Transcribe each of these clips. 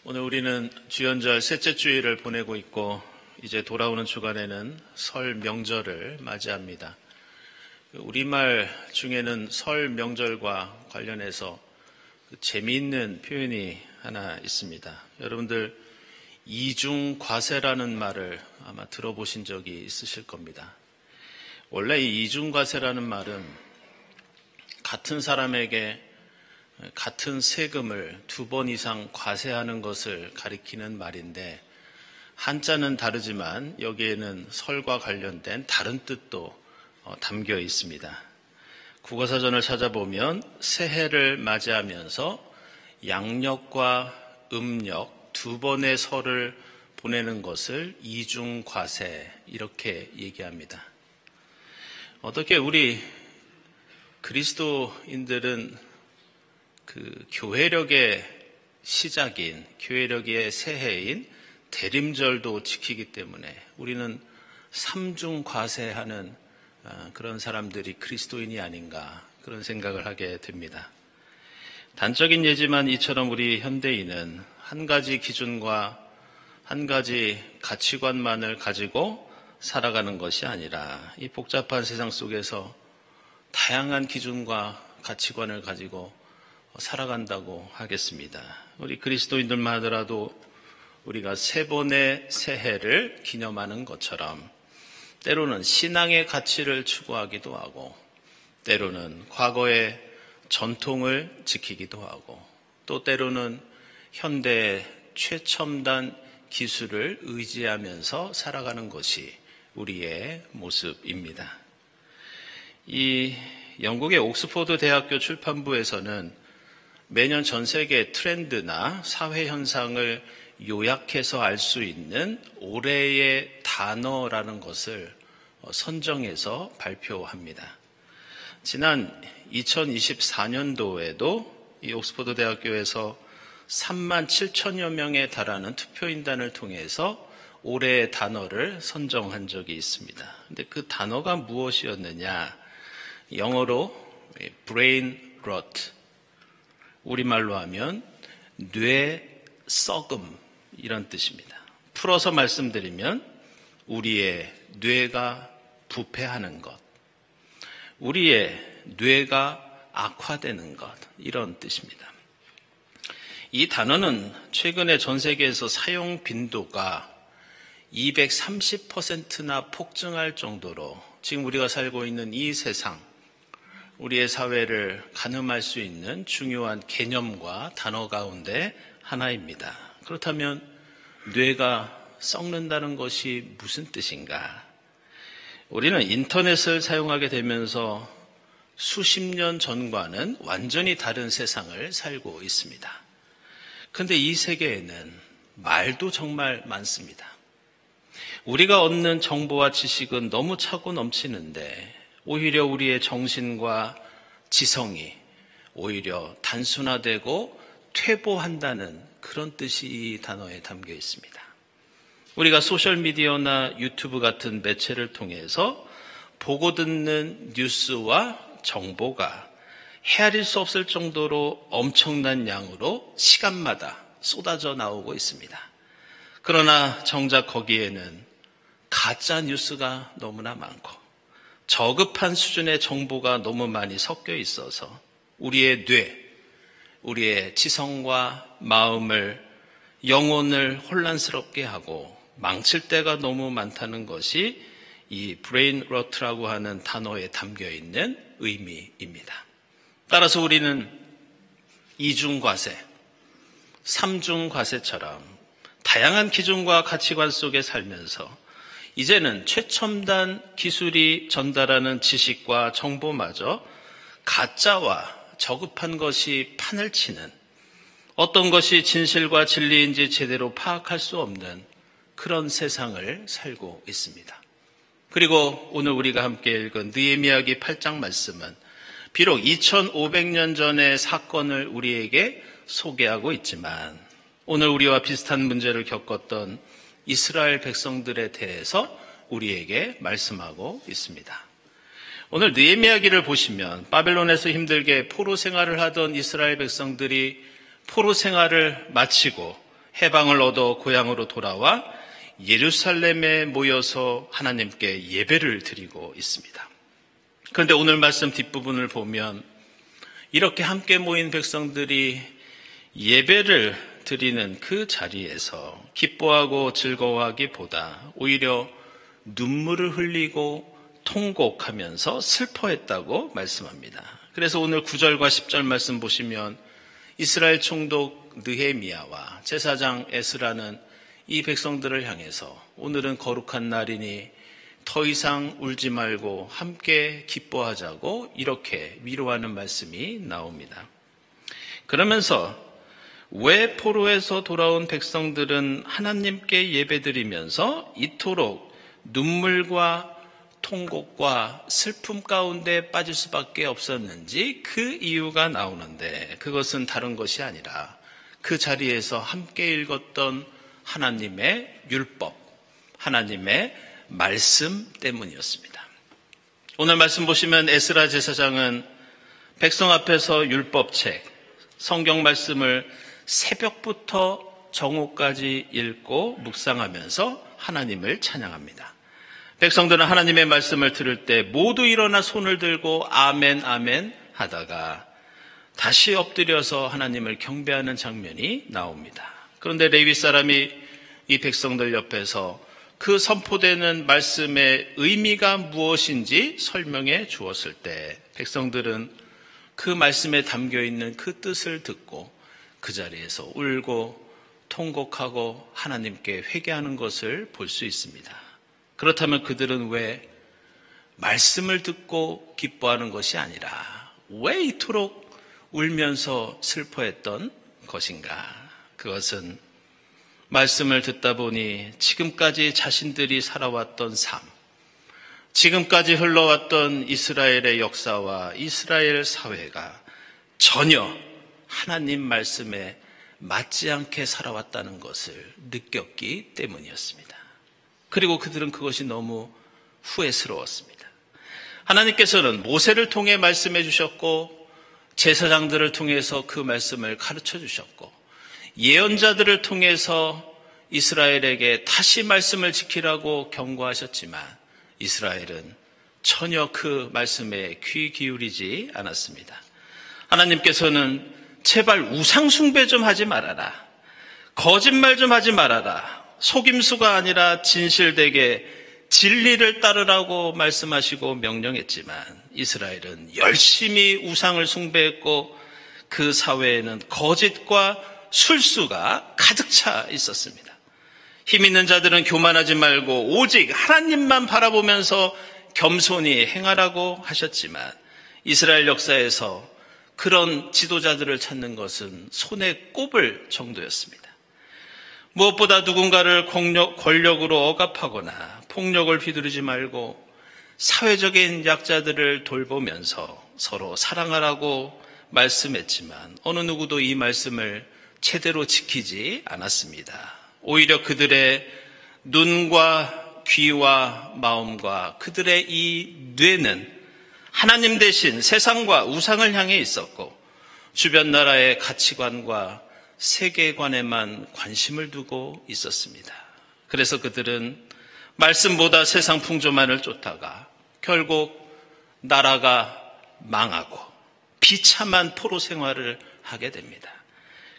오늘 우리는 주연절 셋째 주일을 보내고 있고 이제 돌아오는 주간에는 설 명절을 맞이합니다. 우리말 중에는 설 명절과 관련해서 재미있는 표현이 하나 있습니다. 여러분들 이중과세라는 말을 아마 들어보신 적이 있으실 겁니다. 원래 이 이중과세라는 말은 같은 사람에게 같은 세금을 2번 이상 과세하는 것을 가리키는 말인데, 한자는 다르지만 여기에는 설과 관련된 다른 뜻도 담겨 있습니다. 국어사전을 찾아보면 새해를 맞이하면서 양력과 음력 2번의 설을 보내는 것을 이중과세 이렇게 얘기합니다. 어떻게 우리 그리스도인들은 그 교회력의 시작인, 교회력의 새해인 대림절도 지키기 때문에 우리는 삼중과세하는 그런 사람들이 그리스도인이 아닌가, 그런 생각을 하게 됩니다. 단적인 예지만 이처럼 우리 현대인은 한 가지 기준과 한 가지 가치관만을 가지고 살아가는 것이 아니라 이 복잡한 세상 속에서 다양한 기준과 가치관을 가지고 살아간다고 하겠습니다. 우리 그리스도인들만 하더라도 우리가 3번의 새해를 기념하는 것처럼 때로는 신앙의 가치를 추구하기도 하고, 때로는 과거의 전통을 지키기도 하고, 또 때로는 현대의 최첨단 기술을 의지하면서 살아가는 것이 우리의 모습입니다. 이 영국의 옥스퍼드 대학교 출판부에서는 매년 전 세계 트렌드나 사회 현상을 요약해서 알 수 있는 올해의 단어라는 것을 선정해서 발표합니다. 지난 2024년도에도 이 옥스퍼드 대학교에서 3만 7천여 명에 달하는 투표인단을 통해서 올해의 단어를 선정한 적이 있습니다. 근데 그 단어가 무엇이었느냐? 영어로 brain rot, 우리말로 하면 뇌 썩음, 이런 뜻입니다. 풀어서 말씀드리면 우리의 뇌가 부패하는 것, 우리의 뇌가 악화되는 것, 이런 뜻입니다. 이 단어는 최근에 전 세계에서 사용 빈도가 230%나 폭증할 정도로 지금 우리가 살고 있는 이 세상, 우리의 사회를 가늠할 수 있는 중요한 개념과 단어 가운데 하나입니다. 그렇다면 뇌가 썩는다는 것이 무슨 뜻인가? 우리는 인터넷을 사용하게 되면서 수십 년 전과는 완전히 다른 세상을 살고 있습니다. 그런데 이 세계에는 말도 정말 많습니다. 우리가 얻는 정보와 지식은 너무 차고 넘치는데 오히려 우리의 정신과 지성이 오히려 단순화되고 퇴보한다는 그런 뜻이 이 단어에 담겨 있습니다. 우리가 소셜미디어나 유튜브 같은 매체를 통해서 보고 듣는 뉴스와 정보가 헤아릴 수 없을 정도로 엄청난 양으로 시간마다 쏟아져 나오고 있습니다. 그러나 정작 거기에는 가짜 뉴스가 너무나 많고 저급한 수준의 정보가 너무 많이 섞여 있어서 우리의 뇌, 우리의 지성과 마음을, 영혼을 혼란스럽게 하고 망칠 때가 너무 많다는 것이 이 브레인 로트라고 하는 단어에 담겨 있는 의미입니다. 따라서 우리는 이중과세, 삼중과세처럼 다양한 기준과 가치관 속에 살면서 이제는 최첨단 기술이 전달하는 지식과 정보마저 가짜와 저급한 것이 판을 치는, 어떤 것이 진실과 진리인지 제대로 파악할 수 없는 그런 세상을 살고 있습니다. 그리고 오늘 우리가 함께 읽은 느헤미야기 8장 말씀은 비록 2500년 전의 사건을 우리에게 소개하고 있지만 오늘 우리와 비슷한 문제를 겪었던 이스라엘 백성들에 대해서 우리에게 말씀하고 있습니다. 오늘 느헤미야기를 보시면 바벨론에서 힘들게 포로 생활을 하던 이스라엘 백성들이 포로 생활을 마치고 해방을 얻어 고향으로 돌아와 예루살렘에 모여서 하나님께 예배를 드리고 있습니다. 그런데 오늘 말씀 뒷부분을 보면 이렇게 함께 모인 백성들이 예배를 드리는 그 자리에서 기뻐하고 즐거워하기보다 오히려 눈물을 흘리고 통곡하면서 슬퍼했다고 말씀합니다. 그래서 오늘 9절과 10절 말씀 보시면 이스라엘 총독 느헤미야와 제사장 에스라는 이 백성들을 향해서 오늘은 거룩한 날이니 더 이상 울지 말고 함께 기뻐하자고 이렇게 위로하는 말씀이 나옵니다. 그러면서 왜 포로에서 돌아온 백성들은 하나님께 예배드리면서 이토록 눈물과 통곡과 슬픔 가운데 빠질 수밖에 없었는지 그 이유가 나오는데 그것은 다른 것이 아니라 그 자리에서 함께 읽었던 하나님의 율법, 하나님의 말씀 때문이었습니다. 오늘 말씀 보시면 에스라 제사장은 백성 앞에서 율법책, 성경 말씀을 새벽부터 정오까지 읽고 묵상하면서 하나님을 찬양합니다. 백성들은 하나님의 말씀을 들을 때 모두 일어나 손을 들고 아멘 아멘 하다가 다시 엎드려서 하나님을 경배하는 장면이 나옵니다. 그런데 레위 사람이 이 백성들 옆에서 그 선포되는 말씀의 의미가 무엇인지 설명해 주었을 때 백성들은 그 말씀에 담겨있는 그 뜻을 듣고 그 자리에서 울고 통곡하고 하나님께 회개하는 것을 볼 수 있습니다. 그렇다면 그들은 왜 말씀을 듣고 기뻐하는 것이 아니라 왜 이토록 울면서 슬퍼했던 것인가? 그것은 말씀을 듣다 보니 지금까지 자신들이 살아왔던 삶, 지금까지 흘러왔던 이스라엘의 역사와 이스라엘 사회가 전혀 하나님 말씀에 맞지 않게 살아왔다는 것을 느꼈기 때문이었습니다. 그리고 그들은 그것이 너무 후회스러웠습니다. 하나님께서는 모세를 통해 말씀해 주셨고 제사장들을 통해서 그 말씀을 가르쳐 주셨고 예언자들을 통해서 이스라엘에게 다시 말씀을 지키라고 경고하셨지만 이스라엘은 전혀 그 말씀에 귀 기울이지 않았습니다. 하나님께서는 제발 우상 숭배 좀 하지 말아라. 거짓말 좀 하지 말아라. 속임수가 아니라 진실되게 진리를 따르라고 말씀하시고 명령했지만 이스라엘은 열심히 우상을 숭배했고 그 사회에는 거짓과 술수가 가득 차 있었습니다. 힘 있는 자들은 교만하지 말고 오직 하나님만 바라보면서 겸손히 행하라고 하셨지만 이스라엘 역사에서 그런 지도자들을 찾는 것은 손에 꼽을 정도였습니다. 무엇보다 누군가를 권력으로 억압하거나 폭력을 휘두르지 말고 사회적인 약자들을 돌보면서 서로 사랑하라고 말씀했지만 어느 누구도 이 말씀을 제대로 지키지 않았습니다. 오히려 그들의 눈과 귀와 마음과 그들의 이 뇌는 하나님 대신 세상과 우상을 향해 있었고 주변 나라의 가치관과 세계관에만 관심을 두고 있었습니다. 그래서 그들은 말씀보다 세상 풍조만을 쫓다가 결국 나라가 망하고 비참한 포로 생활을 하게 됩니다.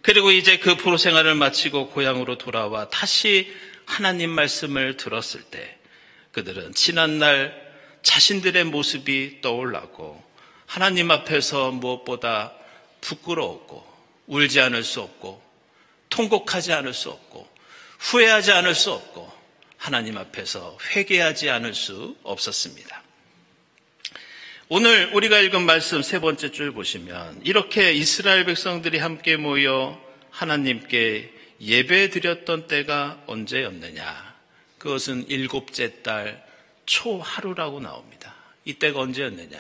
그리고 이제 그 포로 생활을 마치고 고향으로 돌아와 다시 하나님 말씀을 들었을 때 그들은 지난날 자신들의 모습이 떠올랐고 하나님 앞에서 무엇보다 부끄러웠고 울지 않을 수 없고 통곡하지 않을 수 없고 후회하지 않을 수 없고 하나님 앞에서 회개하지 않을 수 없었습니다. 오늘 우리가 읽은 말씀 세 번째 줄 보시면 이렇게 이스라엘 백성들이 함께 모여 하나님께 예배드렸던 때가 언제였느냐? 그것은 7째 달 초하루라고 나옵니다. 이때가 언제였느냐?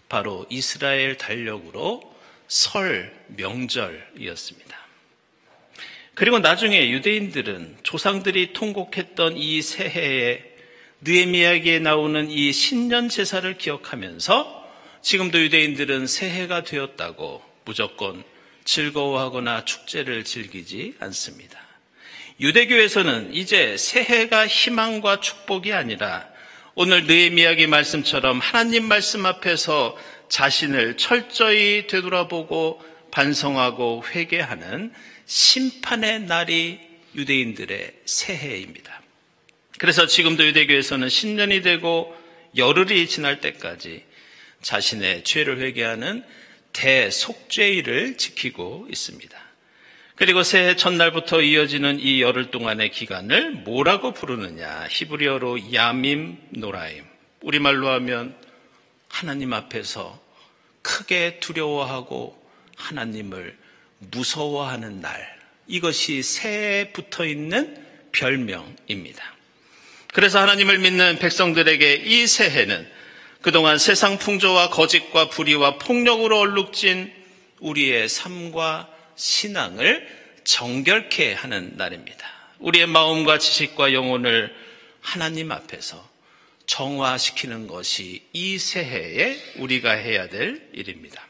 바로 이스라엘 달력으로 설 명절이었습니다. 그리고 나중에 유대인들은 조상들이 통곡했던 이 새해에 느헤미야기에 나오는 이 신년 제사를 기억하면서 지금도 유대인들은 새해가 되었다고 무조건 즐거워하거나 축제를 즐기지 않습니다. 유대교에서는 이제 새해가 희망과 축복이 아니라 오늘 느헤미야기 말씀처럼 하나님 말씀 앞에서 자신을 철저히 되돌아보고 반성하고 회개하는 심판의 날이 유대인들의 새해입니다. 그래서 지금도 유대교에서는 신년이 되고 열흘이 지날 때까지 자신의 죄를 회개하는 대속죄일을 지키고 있습니다. 그리고 새해 첫날부터 이어지는 이 열흘 동안의 기간을 뭐라고 부르느냐? 히브리어로 야밈 노라임, 우리말로 하면 하나님 앞에서 크게 두려워하고 하나님을 무서워하는 날, 이것이 새해에 붙어있는 별명입니다. 그래서 하나님을 믿는 백성들에게 이 새해는 그동안 세상 풍조와 거짓과 불의와 폭력으로 얼룩진 우리의 삶과 신앙을 정결케 하는 날입니다. 우리의 마음과 지식과 영혼을 하나님 앞에서 정화시키는 것이 이 새해에 우리가 해야 될 일입니다.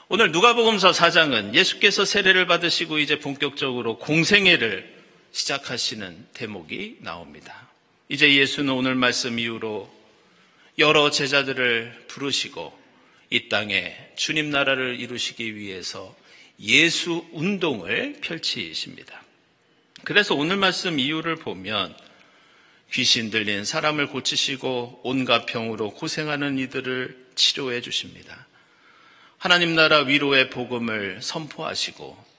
오늘 누가복음서 4장은 예수께서 세례를 받으시고 이제 본격적으로 공생애를 시작하시는 대목이 나옵니다. 이제 예수는 오늘 말씀 이후로 여러 제자들을 부르시고 이 땅에 주님 나라를 이루시기 위해서 예수 운동을 펼치십니다. 그래서 오늘 말씀 이유를 보면 귀신 들린 사람을 고치시고 온갖 병으로 고생하는 이들을 치료해 주십니다. 하나님 나라 위로의 복음을 선포하시고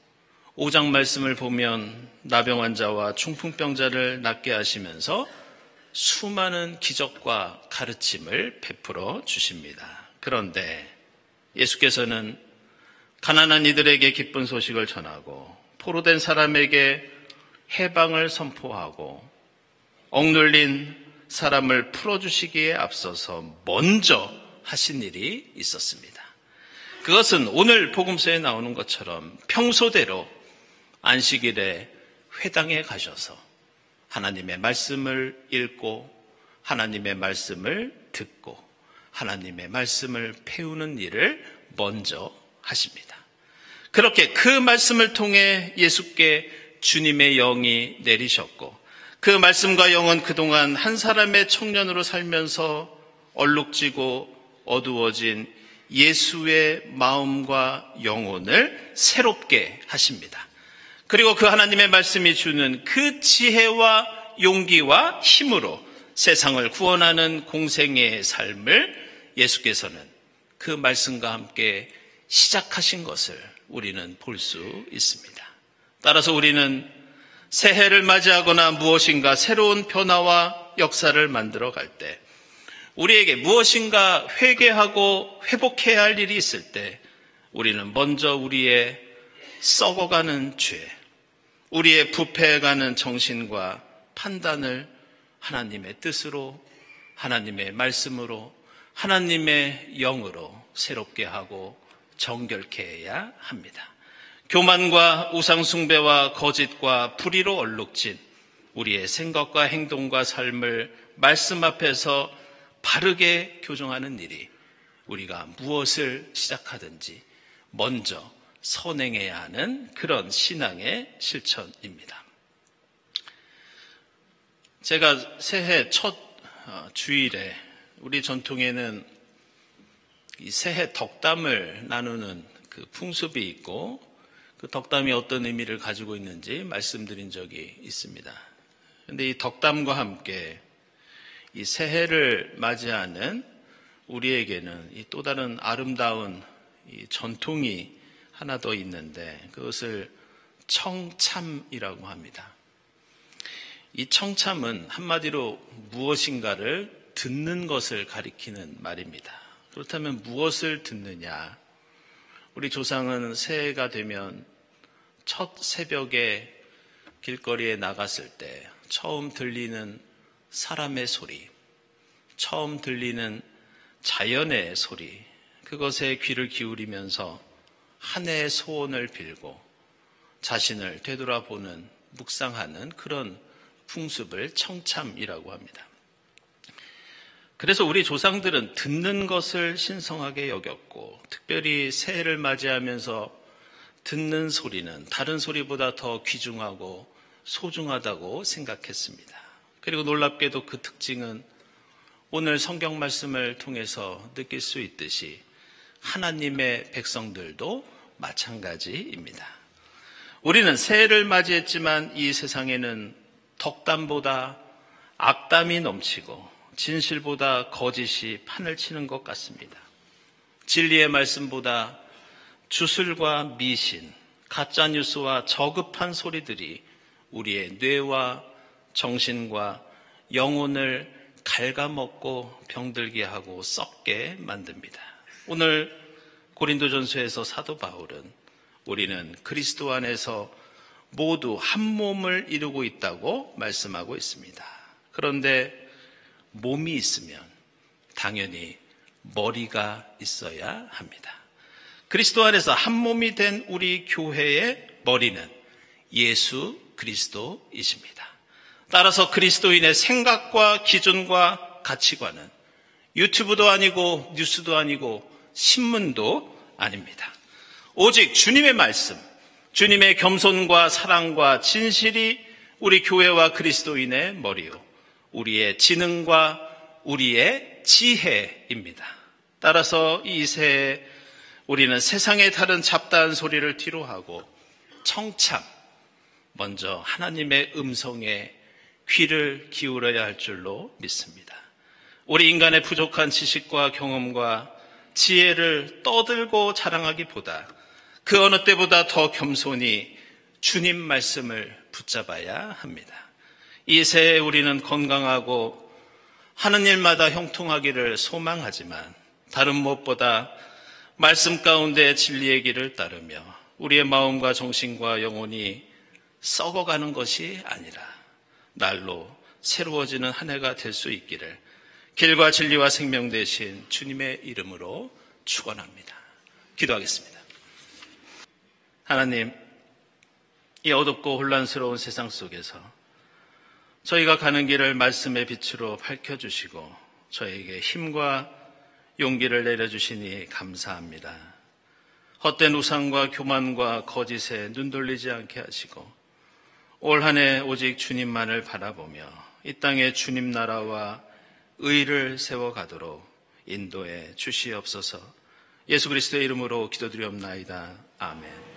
5장 말씀을 보면 나병 환자와 중풍병자를 낫게 하시면서 수많은 기적과 가르침을 베풀어 주십니다. 그런데 예수께서는 가난한 이들에게 기쁜 소식을 전하고 포로된 사람에게 해방을 선포하고 억눌린 사람을 풀어주시기에 앞서서 먼저 하신 일이 있었습니다. 그것은 오늘 복음서에 나오는 것처럼 평소대로 안식일에 회당에 가셔서 하나님의 말씀을 읽고 하나님의 말씀을 듣고 하나님의 말씀을 배우는 일을 먼저 하십니다. 그렇게 그 말씀을 통해 예수께 주님의 영이 내리셨고 그 말씀과 영은 그동안 한 사람의 청년으로 살면서 얼룩지고 어두워진 예수의 마음과 영혼을 새롭게 하십니다. 그리고 그 하나님의 말씀이 주는 그 지혜와 용기와 힘으로 세상을 구원하는 공생애의 삶을 예수께서는 그 말씀과 함께 시작하신 것을 우리는 볼 수 있습니다. 따라서 우리는 새해를 맞이하거나 무엇인가 새로운 변화와 역사를 만들어 갈 때 우리에게 무엇인가 회개하고 회복해야 할 일이 있을 때 우리는 먼저 우리의 썩어가는 죄, 우리의 부패해가는 정신과 판단을 하나님의 뜻으로, 하나님의 말씀으로, 하나님의 영으로 새롭게 하고 정결케 해야 합니다. 교만과 우상숭배와 거짓과 불의로 얼룩진 우리의 생각과 행동과 삶을 말씀 앞에서 바르게 교정하는 일이 우리가 무엇을 시작하든지 먼저 선행해야 하는 그런 신앙의 실천입니다. 제가 새해 첫 주일에 우리 전통에는 이 새해 덕담을 나누는 그 풍습이 있고 그 덕담이 어떤 의미를 가지고 있는지 말씀드린 적이 있습니다. 그런데 이 덕담과 함께 이 새해를 맞이하는 우리에게는 이 또 다른 아름다운 이 전통이 하나 더 있는데 그것을 청참이라고 합니다. 이 청참은 한마디로 무엇인가를 듣는 것을 가리키는 말입니다. 그렇다면 무엇을 듣느냐? 우리 조상은 새해가 되면 첫 새벽에 길거리에 나갔을 때 처음 들리는 사람의 소리, 처음 들리는 자연의 소리, 그것에 귀를 기울이면서 한 해의 소원을 빌고 자신을 되돌아보는, 묵상하는 그런 풍습을 청참이라고 합니다. 그래서 우리 조상들은 듣는 것을 신성하게 여겼고 특별히 새해를 맞이하면서 듣는 소리는 다른 소리보다 더 귀중하고 소중하다고 생각했습니다. 그리고 놀랍게도 그 특징은 오늘 성경 말씀을 통해서 느낄 수 있듯이 하나님의 백성들도 마찬가지입니다. 우리는 새해를 맞이했지만 이 세상에는 덕담보다 악담이 넘치고 진실보다 거짓이 판을 치는 것 같습니다. 진리의 말씀보다 주술과 미신, 가짜뉴스와 저급한 소리들이 우리의 뇌와 정신과 영혼을 갉아먹고 병들게 하고 썩게 만듭니다. 오늘 고린도전서에서 사도 바울은 우리는 그리스도 안에서 모두 한 몸을 이루고 있다고 말씀하고 있습니다. 그런데 몸이 있으면 당연히 머리가 있어야 합니다. 그리스도 안에서 한 몸이 된 우리 교회의 머리는 예수 그리스도이십니다. 따라서 그리스도인의 생각과 기준과 가치관은 유튜브도 아니고 뉴스도 아니고 신문도 아닙니다. 오직 주님의 말씀, 주님의 겸손과 사랑과 진실이 우리 교회와 그리스도인의 머리요, 우리의 지능과 우리의 지혜입니다. 따라서 이 새해 우리는 세상의 다른 잡다한 소리를 뒤로하고 청참 먼저 하나님의 음성에 귀를 기울여야 할 줄로 믿습니다. 우리 인간의 부족한 지식과 경험과 지혜를 떠들고 자랑하기보다 그 어느 때보다 더 겸손히 주님 말씀을 붙잡아야 합니다. 이 새해 우리는 건강하고 하는 일마다 형통하기를 소망하지만 다른 무엇보다 말씀 가운데 진리의 길을 따르며 우리의 마음과 정신과 영혼이 썩어가는 것이 아니라 날로 새로워지는 한 해가 될 수 있기를 길과 진리와 생명 되신 주님의 이름으로 축원합니다. 기도하겠습니다. 하나님, 이 어둡고 혼란스러운 세상 속에서 저희가 가는 길을 말씀의 빛으로 밝혀주시고 저에게 힘과 용기를 내려주시니 감사합니다. 헛된 우상과 교만과 거짓에 눈 돌리지 않게 하시고 올 한 해 오직 주님만을 바라보며 이 땅에 주님 나라와 의를 세워가도록 인도해 주시옵소서. 예수 그리스도의 이름으로 기도드리옵나이다. 아멘.